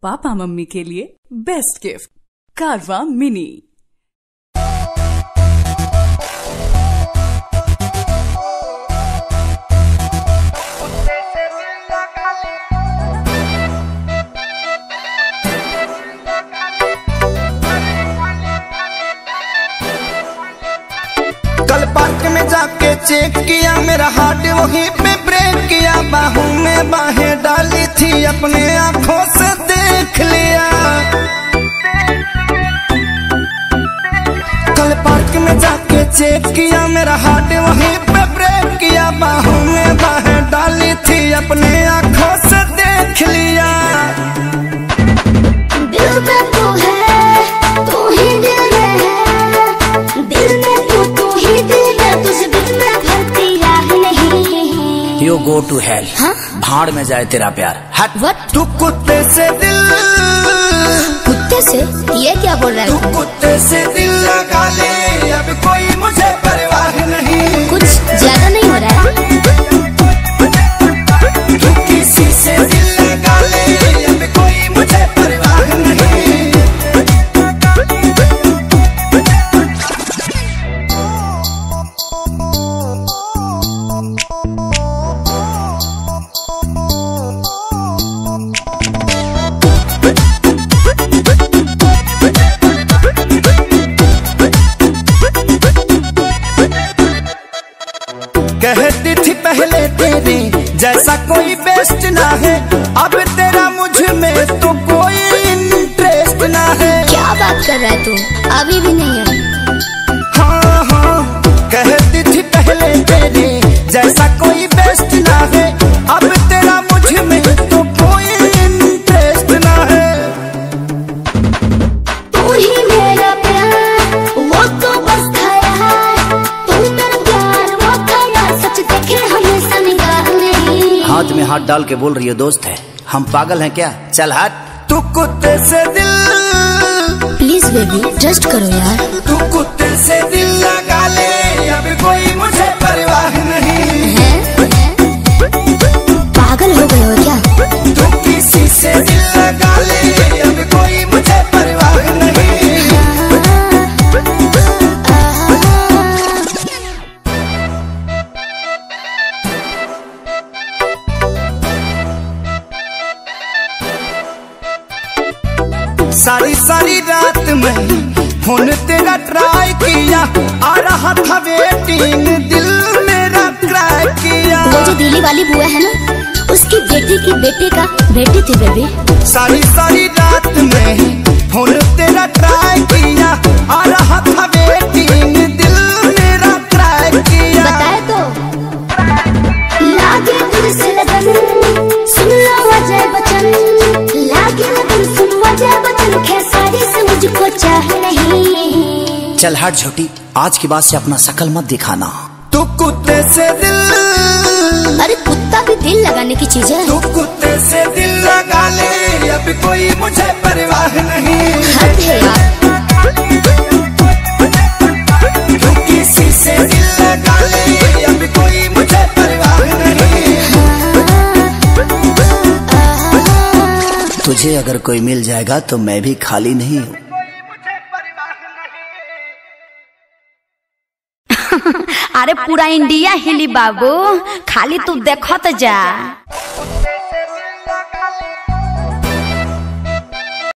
Papa mummy के लिए best gift कारवा मिनी। कल पार्क में जाके चेक किया, मेरा हार्ट वहीं पे ब्रेक किया। बाहों में बाहें डाली थी, अपने आंखों से देख लिया। कल पार्क में जाके चेक किया, मेरा हार्ट वहीं पे ब्रेक किया। बाहों में बाहें डाली थी, अपने आंखों से देख लिया। दिल में तू है, तू ही दिल में है। दिल में तू ही दिल है, तुझे दिल में भरती राह नहीं। You go to hell। हाँ? भाड़ में जाए तेरा प्यार। हट। What? तू कुत्ते से दिल, कुत्ते से? ये क्या बोल रहा है? तू कुत्ते से दिल लगा ले, अब कोई मुझे परवाह नहीं। कुछ ज्यादा नहीं हो रहा है? तू किसी से दिल लगा ले, अब कोई मुझे परवाह नहीं। कहती थी पहले तेरे जैसा कोई बेस्ट ना है, अब तेरा मुझ में तो कोई इंटरेस्ट ना है। क्या बात कर रहा है तू? अभी भी नहीं है? हाँ हाँ, कहती थी पहले तेरे जैसा कोई बेस्ट ना है, अब तेरा मुझ में तो कोई इंटरेस्ट ना है। तू ही मेरा प्यार, वो तो बस ख्याल। तू मेरा प्यार, वो ख्याल। सच देखे हमेशा निगाह नहीं। हाथ में हाथ डाल के बोल रही है दोस्त है, हम पागल हैं क्या? चल हट। तू कुत्ते से दिल, प्लीज बेबी ट्रस्ट करो यार। तू कुत्ते से दिल लगा ले, अब कोई मुझे परवाह नहीं है? पागल हो गए हो क्या? तू किसी से दिल लगा ले, अब कोई मुझे परवाह नहीं। सारी सारी रात में फोन तेरा ट्राई किया, आ रहा था वेटिंग, दिल मेरा क्राई किया। वो जो दिल्ली वाली बुआ है ना, उसकी बेटी की बेटे का बेटी थी बेबी। सारी सारी रात में फोन तेरा ट्राई किया, आ रहा था वेटिंग, दिल मेरा क्राई किया। बताए तो लागे तुझसे लगन, सुन लो अजय बच्चन। लागे लगन, सुन अजय बच्चन। खेसारी से मुझको चाह नहीं। चल हट छोटी, आज के बाद से अपना शकल मत दिखाना। तू कुत्ते से दिल, अरे कुत्ता भी दिल लगाने की चीज है। तू कुत्ते से दिल लगा ले, अब कोई मुझे परवाह नहीं। हद है यार। तू किसी से दिल लगा ले, अब कोई मुझे परवाह नहीं। तुझे अगर कोई मिल जाएगा तो मैं भी खाली नहीं हूँ। अरे पूरा इंडिया हिली बाबू, खाली तू देखत जा।